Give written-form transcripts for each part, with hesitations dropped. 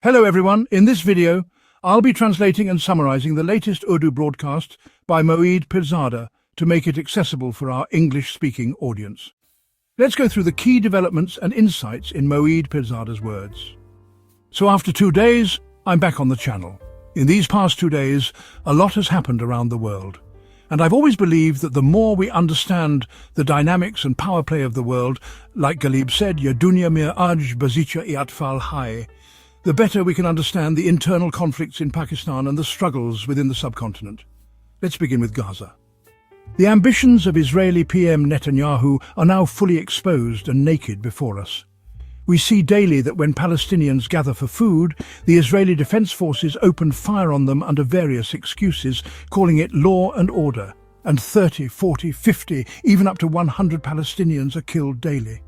Hello everyone, in this video, I'll be translating and summarizing the latest Urdu broadcast by Moeed Pirzada to make it accessible for our English-speaking audience. Let's go through the key developments and insights in Moeed Pirzada's words. So after 2 days, I'm back on the channel. In these past 2 days, a lot has happened around the world. And I've always believed that the more we understand the dynamics and power play of the world, like Ghalib said, Ya dunya mein aaj bazicha e atfal hai, the better we can understand the internal conflicts in Pakistan and the struggles within the subcontinent. Let's begin with Gaza. The ambitions of Israeli PM Netanyahu are now fully exposed and naked before us. We see daily that when Palestinians gather for food, the Israeli Defense Forces open fire on them under various excuses, calling it law and order, and 30, 40, 50, even up to 100 Palestinians are killed daily.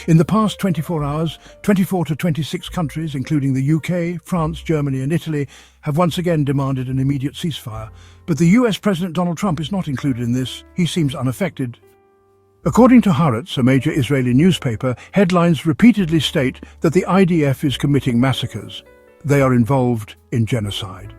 In the past 24 hours, 24 to 26 countries, including the UK, France, Germany and Italy, have once again demanded an immediate ceasefire. But the US President Donald Trump is not included in this. He seems unaffected. According to Haaretz, a major Israeli newspaper, headlines repeatedly state that the IDF is committing massacres. They are involved in genocide.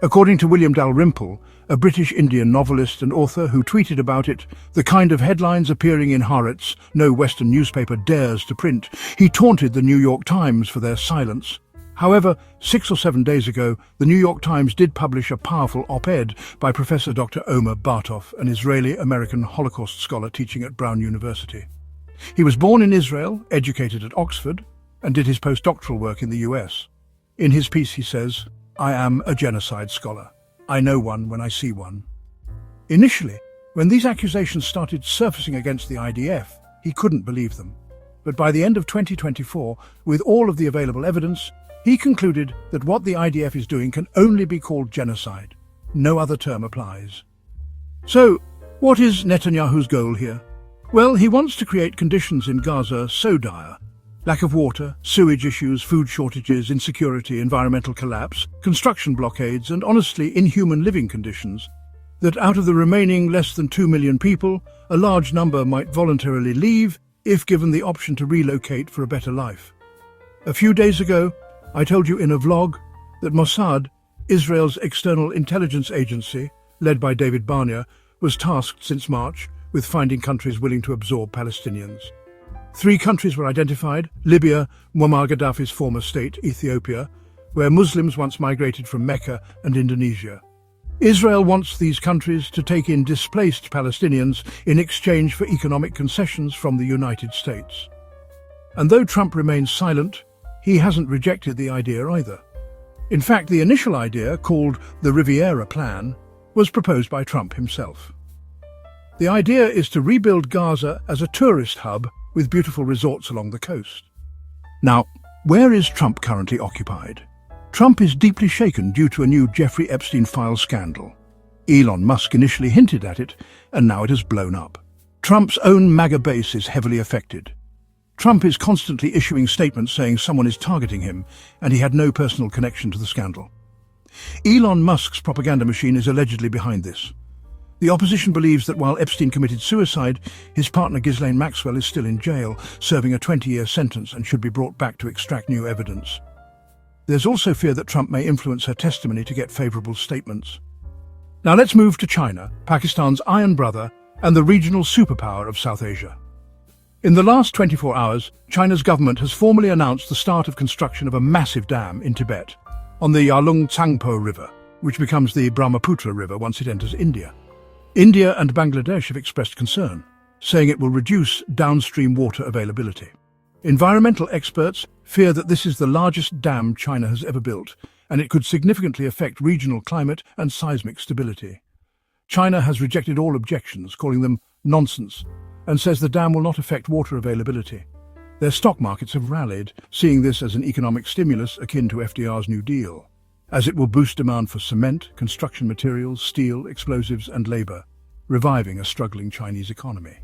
According to William Dalrymple, a British-Indian novelist and author who tweeted about it, the kind of headlines appearing in Haaretz no Western newspaper dares to print, he taunted the New York Times for their silence. However, 6 or 7 days ago, the New York Times did publish a powerful op-ed by Professor Dr. Omer Bartov, an Israeli-American Holocaust scholar teaching at Brown University. He was born in Israel, educated at Oxford, and did his postdoctoral work in the US. In his piece he says, "I am a genocide scholar. I know one when I see one." Initially, when these accusations started surfacing against the IDF, he couldn't believe them. But by the end of 2024, with all of the available evidence, he concluded that what the IDF is doing can only be called genocide. No other term applies. So, what is Netanyahu's goal here? Well, he wants to create conditions in Gaza so dire, lack of water, sewage issues, food shortages, insecurity, environmental collapse, construction blockades, and honestly inhuman living conditions, that out of the remaining less than 2 million people, a large number might voluntarily leave if given the option to relocate for a better life. A few days ago, I told you in a vlog that Mossad, Israel's external intelligence agency, led by David Barnea, was tasked since March with finding countries willing to absorb Palestinians. 3 countries were identified: Libya, Muammar Gaddafi's former state, Ethiopia, where Muslims once migrated from Mecca, and Indonesia. Israel wants these countries to take in displaced Palestinians in exchange for economic concessions from the United States. And though Trump remains silent, he hasn't rejected the idea either. In fact, the initial idea, called the Riviera Plan, was proposed by Trump himself. The idea is to rebuild Gaza as a tourist hub with beautiful resorts along the coast. Now, where is Trump currently occupied? Trump is deeply shaken due to a new Jeffrey Epstein file scandal. Elon Musk initially hinted at it, and now it has blown up. Trump's own MAGA base is heavily affected. Trump is constantly issuing statements saying someone is targeting him, and he had no personal connection to the scandal. Elon Musk's propaganda machine is allegedly behind this. The opposition believes that while Epstein committed suicide, his partner Ghislaine Maxwell is still in jail, serving a 20-year sentence and should be brought back to extract new evidence. There's also fear that Trump may influence her testimony to get favourable statements. Now let's move to China, Pakistan's iron brother and the regional superpower of South Asia. In the last 24 hours, China's government has formally announced the start of construction of a massive dam in Tibet, on the Yarlung Tsangpo River, which becomes the Brahmaputra River once it enters India. India and Bangladesh have expressed concern, saying it will reduce downstream water availability. Environmental experts fear that this is the largest dam China has ever built, and it could significantly affect regional climate and seismic stability. China has rejected all objections, calling them nonsense, and says the dam will not affect water availability. Their stock markets have rallied, seeing this as an economic stimulus akin to FDR's New Deal, as it will boost demand for cement, construction materials, steel, explosives and labour, reviving a struggling Chinese economy.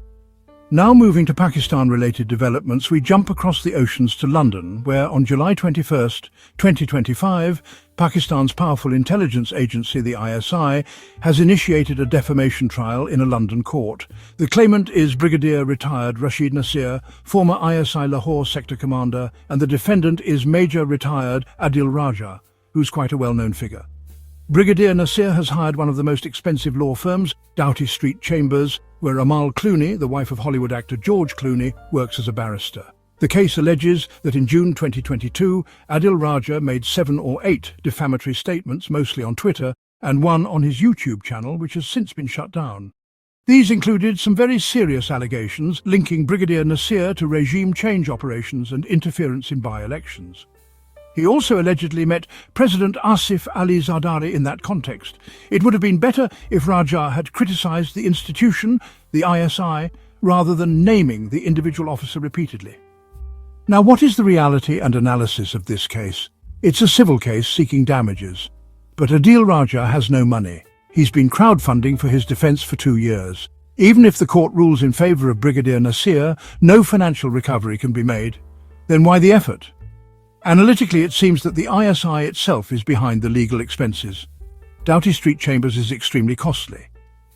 Now moving to Pakistan-related developments, we jump across the oceans to London, where on July 21st, 2025, Pakistan's powerful intelligence agency, the ISI, has initiated a defamation trial in a London court. The claimant is Brigadier retired Rashid Nasir, former ISI Lahore sector commander, and the defendant is Major retired Adil Raja, who's quite a well-known figure. Brigadier Nasir has hired one of the most expensive law firms, Doughty Street Chambers, where Amal Clooney, the wife of Hollywood actor George Clooney, works as a barrister. The case alleges that in June 2022, Adil Raja made 7 or 8 defamatory statements, mostly on Twitter, and one on his YouTube channel, which has since been shut down. These included some very serious allegations linking Brigadier Nasir to regime change operations and interference in by-elections. He also allegedly met President Asif Ali Zardari in that context. It would have been better if Raja had criticised the institution, the ISI, rather than naming the individual officer repeatedly. Now, what is the reality and analysis of this case? It's a civil case seeking damages. But Adil Raja has no money. He's been crowdfunding for his defence for 2 years. Even if the court rules in favour of Brigadier Nasir, no financial recovery can be made. Then why the effort? Analytically, it seems that the ISI itself is behind the legal expenses. Doughty Street Chambers is extremely costly,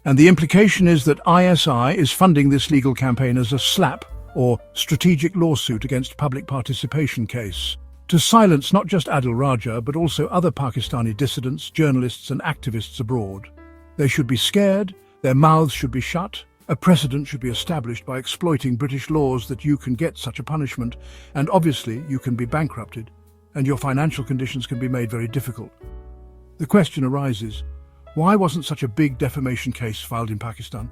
and the implication is that ISI is funding this legal campaign as a SLAP, or strategic lawsuit against public participation case, to silence not just Adil Raja but also other Pakistani dissidents, journalists and activists abroad. They should be scared, their mouths should be shut. A precedent should be established by exploiting British laws that you can get such a punishment, and obviously you can be bankrupted, and your financial conditions can be made very difficult. The question arises, why wasn't such a big defamation case filed in Pakistan?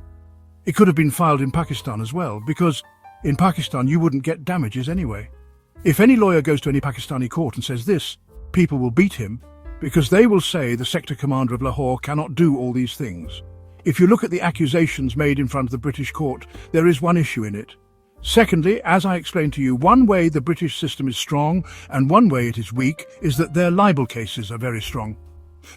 It could have been filed in Pakistan as well, because in Pakistan you wouldn't get damages anyway. If any lawyer goes to any Pakistani court and says this, people will beat him, because they will say the sector commander of Lahore cannot do all these things. If you look at the accusations made in front of the British court, there is one issue in it. Secondly, as I explained to you, one way the British system is strong and one way it is weak is that their libel cases are very strong.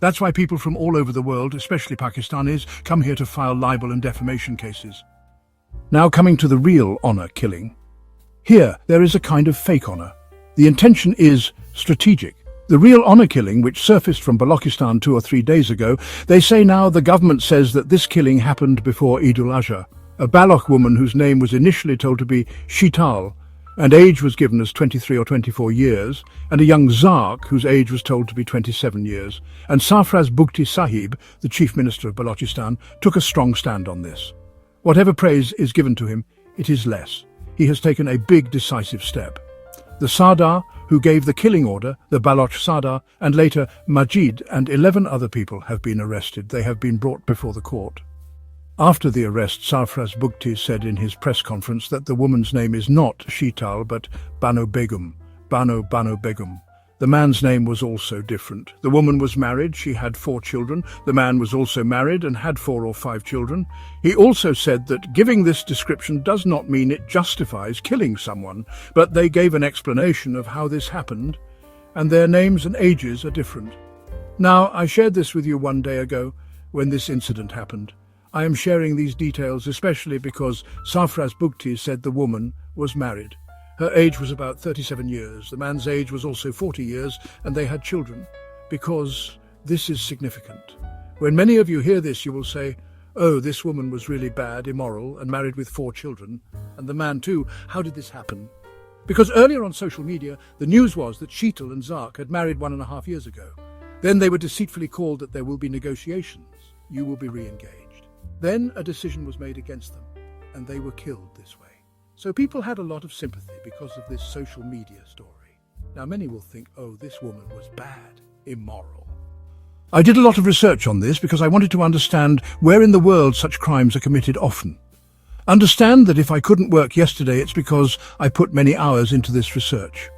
That's why people from all over the world, especially Pakistanis, come here to file libel and defamation cases. Now coming to the real honour killing. Here, there is a kind of fake honour. The intention is strategic. The real honour killing, which surfaced from Balochistan 2 or 3 days ago, they say now the government says that this killing happened before Eid al-Adha. A Baloch woman whose name was initially told to be Shital, and age was given as 23 or 24 years, and a young Zark whose age was told to be 27 years, and Sarfraz Bugti Sahib, the chief minister of Balochistan, took a strong stand on this. Whatever praise is given to him, it is less. He has taken a big decisive step. The Sardar, who gave the killing order, the Baloch Sardar, and later Majid and 11 other people have been arrested. They have been brought before the court. After the arrest, Sarfraz Bugti said in his press conference that the woman's name is not Shital but Bano Begum. Bano Begum. The man's name was also different. The woman was married, she had 4 children. The man was also married and had 4 or 5 children. He also said that giving this description does not mean it justifies killing someone, but they gave an explanation of how this happened, and their names and ages are different. Now, I shared this with you 1 day ago when this incident happened. I am sharing these details especially because Sarfraz Bugti said the woman was married. Her age was about 37 years. The man's age was also 40 years, and they had children. Because this is significant. When many of you hear this, you will say, oh, this woman was really bad, immoral, and married with 4 children. And the man too. How did this happen? Because earlier on social media, the news was that Sheetal and Zark had married 1.5 years ago. Then they were deceitfully called that there will be negotiations. You will be re-engaged. Then a decision was made against them, and they were killed this way. So people had a lot of sympathy because of this social media story. Now many will think, oh, this woman was bad, immoral. I did a lot of research on this because I wanted to understand where in the world such crimes are committed often. Understand that if I couldn't work yesterday, it's because I put many hours into this research.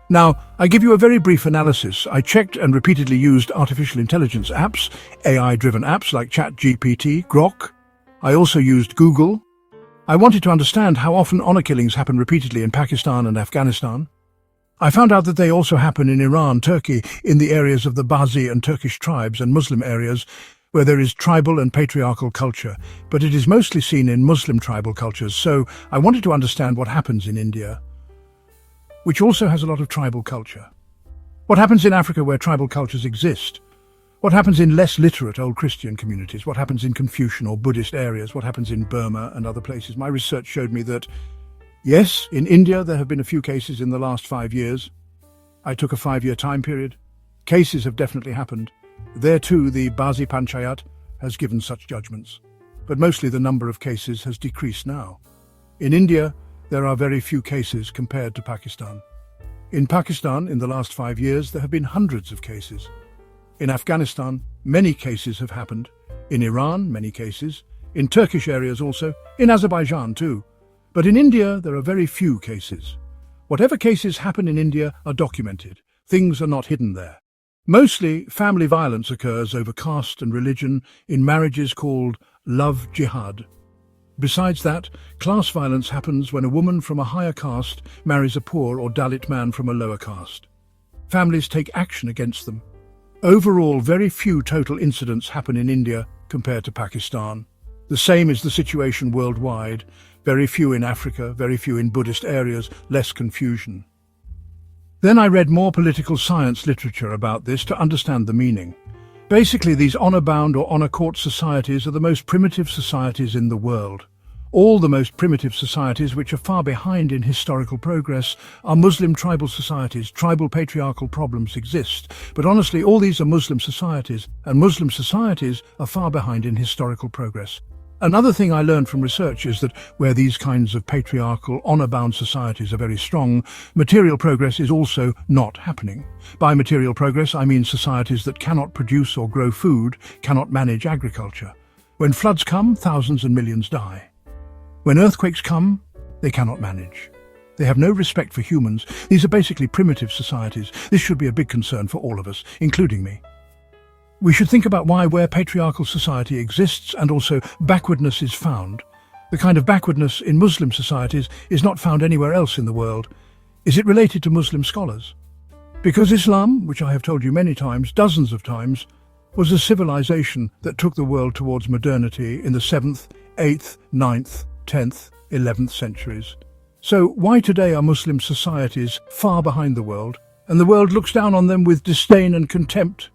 Now, I give you a very brief analysis. I checked and repeatedly used artificial intelligence apps, AI-driven apps like ChatGPT, Grok. I also used Google. I wanted to understand how often honor killings happen repeatedly in Pakistan and Afghanistan. I found out that they also happen in Iran, Turkey, in the areas of the Bazi and Turkish tribes and Muslim areas, where there is tribal and patriarchal culture, but it is mostly seen in Muslim tribal cultures. So I wanted to understand what happens in India, which also has a lot of tribal culture. What happens in Africa where tribal cultures exist? What happens in less literate old Christian communities? What happens in Confucian or Buddhist areas? What happens in Burma and other places? My research showed me that, yes, in India there have been a few cases in the last 5 years. I took a 5-year time period. Cases have definitely happened. There too, the Bazi Panchayat has given such judgments. But mostly the number of cases has decreased now. In India, there are very few cases compared to Pakistan. In Pakistan, in the last 5 years, there have been hundreds of cases. In Afghanistan, many cases have happened. In Iran, many cases. In Turkish areas also. In Azerbaijan too. But in India, there are very few cases. Whatever cases happen in India are documented. Things are not hidden there. Mostly, family violence occurs over caste and religion in marriages called love jihad. Besides that, class violence happens when a woman from a higher caste marries a poor or Dalit man from a lower caste. Families take action against them. Overall, very few total incidents happen in India compared to Pakistan. The same is the situation worldwide. Very few in Africa, very few in Buddhist areas, less confusion. Then I read more political science literature about this to understand the meaning. Basically, these honor-bound or honor-court societies are the most primitive societies in the world. All the most primitive societies, which are far behind in historical progress, are Muslim tribal societies. Tribal patriarchal problems exist. But honestly, all these are Muslim societies, and Muslim societies are far behind in historical progress. Another thing I learned from research is that where these kinds of patriarchal, honor-bound societies are very strong, material progress is also not happening. By material progress, I mean societies that cannot produce or grow food, cannot manage agriculture. When floods come, thousands and millions die. When earthquakes come, they cannot manage. They have no respect for humans. These are basically primitive societies. This should be a big concern for all of us, including me. We should think about where patriarchal society exists and also backwardness is found. The kind of backwardness in Muslim societies is not found anywhere else in the world. Is it related to Muslim scholars? Because Islam, which I have told you many times, dozens of times, was a civilization that took the world towards modernity in the 7th, 8th, 9th, 10th, 11th centuries. So why today are Muslim societies far behind the world, and the world looks down on them with disdain and contempt?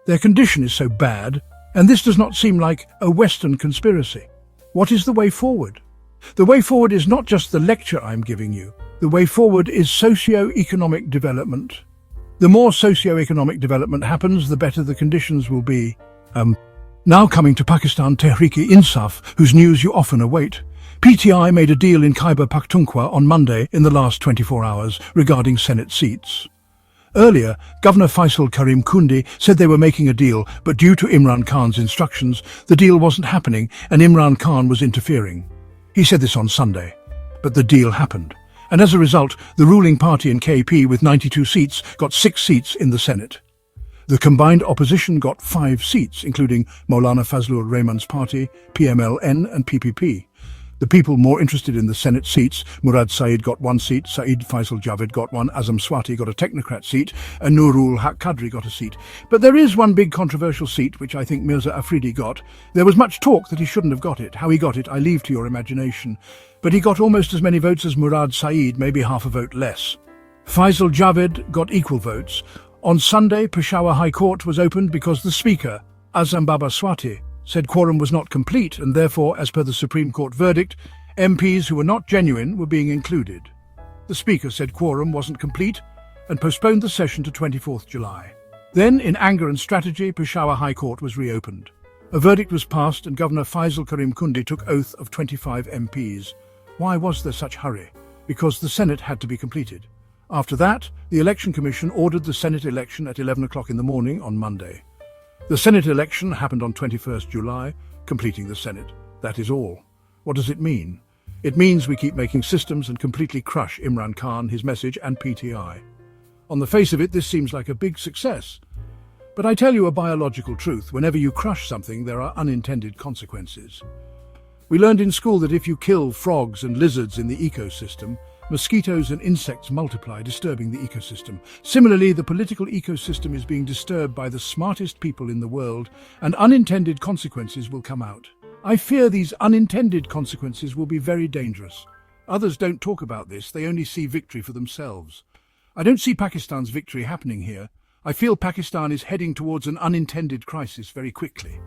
Their condition is so bad, and this does not seem like a Western conspiracy. What is the way forward? The way forward is not just the lecture I'm giving you. The way forward is socio-economic development. The more socio-economic development happens, the better the conditions will be. Now coming to Pakistan Tehreek-e-Insaf, whose news you often await. PTI made a deal in Khyber Pakhtunkhwa on Monday in the last 24 hours regarding Senate seats. Earlier, Governor Faisal Karim Kundi said they were making a deal, but due to Imran Khan's instructions, the deal wasn't happening and Imran Khan was interfering. He said this on Sunday. But the deal happened. And as a result, the ruling party in KP with 92 seats got 6 seats in the Senate. The combined opposition got 5 seats, including Maulana Fazlur Rahman's party, PMLN and PPP. The people more interested in the Senate seats, Murad Saeed got 1 seat, Saeed Faisal Javed got 1, Azam Swati got a technocrat seat, and Nurul Haq Qadri got a seat. But there is one big controversial seat, which I think Mirza Afridi got. There was much talk that he shouldn't have got it. How he got it, I leave to your imagination. But he got almost as many votes as Murad Saeed, maybe half a vote less. Faisal Javed got equal votes. On Sunday, Peshawar High Court was opened because the Speaker, Azam Baba Swati, said quorum was not complete and therefore, as per the Supreme Court verdict, MPs who were not genuine were being included. The Speaker said quorum wasn't complete and postponed the session to 24th July. Then, in anger and strategy, Peshawar High Court was reopened. A verdict was passed and Governor Faisal Karim Kundi took oath of 25 MPs. Why was there such hurry? Because the Senate had to be completed. After that, the Election Commission ordered the Senate election at 11 o'clock in the morning on Monday. The Senate election happened on 21st July, completing the Senate. That is all. What does it mean? It means we keep making systems and completely crush Imran Khan, his message, and PTI. On the face of it, this seems like a big success. But I tell you a biological truth. Whenever you crush something, there are unintended consequences. We learned in school that if you kill frogs and lizards in the ecosystem, Mosquitoes and insects multiply, disturbing the ecosystem. Similarly, the political ecosystem is being disturbed by the smartest people in the world, and unintended consequences will come out. I fear these unintended consequences will be very dangerous. Others don't talk about this, they only see victory for themselves. I don't see Pakistan's victory happening here. I feel Pakistan is heading towards an unintended crisis very quickly.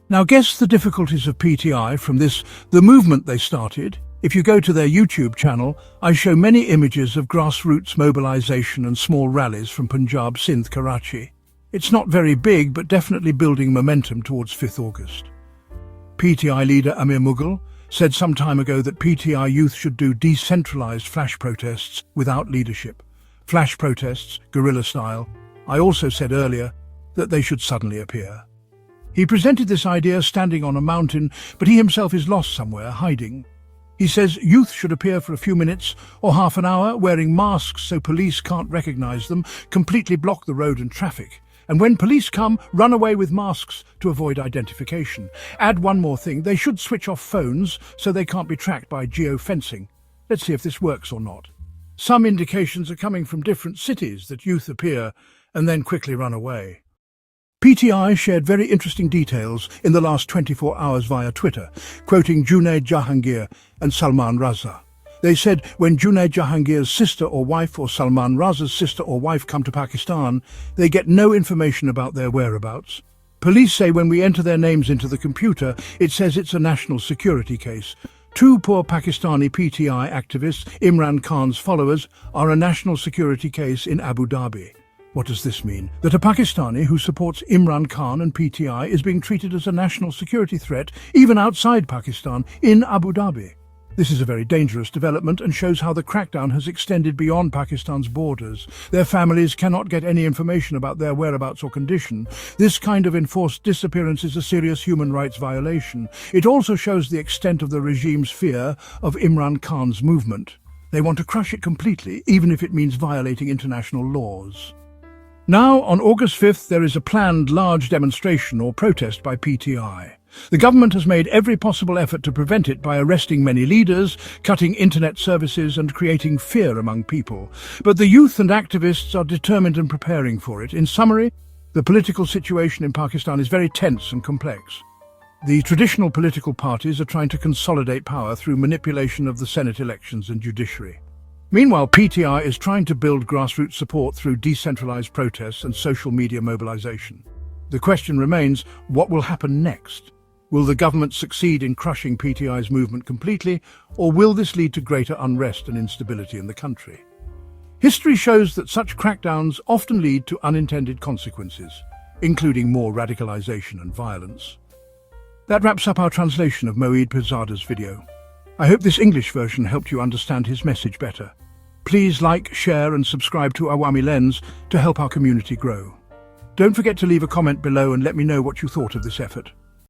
Now guess the difficulties of PTI from the movement they started. If you go to their YouTube channel, I show many images of grassroots mobilization and small rallies from Punjab, Sindh, Karachi. It's not very big, but definitely building momentum towards 5th August. PTI leader Amir Mughal said some time ago that PTI youth should do decentralized flash protests without leadership. Flash protests, guerrilla style. I also said earlier that they should suddenly appear. He presented this idea standing on a mountain, but he himself is lost somewhere, hiding. He says youth should appear for a few minutes or half an hour wearing masks so police can't recognize them, completely block the road and traffic. And when police come, run away with masks to avoid identification. Add one more thing, they should switch off phones so they can't be tracked by geofencing. Let's see if this works or not. Some indications are coming from different cities that youth appear and then quickly run away. PTI shared very interesting details in the last 24 hours via Twitter, quoting Junaid Jahangir and Salman Raza. They said when Junaid Jahangir's sister or wife or Salman Raza's sister or wife come to Pakistan, they get no information about their whereabouts. Police say when we enter their names into the computer, it says it's a national security case. 2 poor Pakistani PTI activists, Imran Khan's followers, are a national security case in Abu Dhabi. What does this mean? That a Pakistani who supports Imran Khan and PTI is being treated as a national security threat, even outside Pakistan, in Abu Dhabi. This is a very dangerous development and shows how the crackdown has extended beyond Pakistan's borders. Their families cannot get any information about their whereabouts or condition. This kind of enforced disappearance is a serious human rights violation. It also shows the extent of the regime's fear of Imran Khan's movement. They want to crush it completely, even if it means violating international laws. Now, on August 5th, there is a planned large demonstration or protest by PTI. The government has made every possible effort to prevent it by arresting many leaders, cutting internet services and creating fear among people. But the youth and activists are determined and preparing for it. In summary, the political situation in Pakistan is very tense and complex. The traditional political parties are trying to consolidate power through manipulation of the Senate elections and judiciary. Meanwhile, PTI is trying to build grassroots support through decentralized protests and social media mobilization. The question remains, what will happen next? Will the government succeed in crushing PTI's movement completely, or will this lead to greater unrest and instability in the country? History shows that such crackdowns often lead to unintended consequences, including more radicalization and violence. That wraps up our translation of Moeed Pirzada's video. I hope this English version helped you understand his message better. Please like, share and subscribe to Awami Lens to help our community grow. Don't forget to leave a comment below and let me know what you thought of this effort.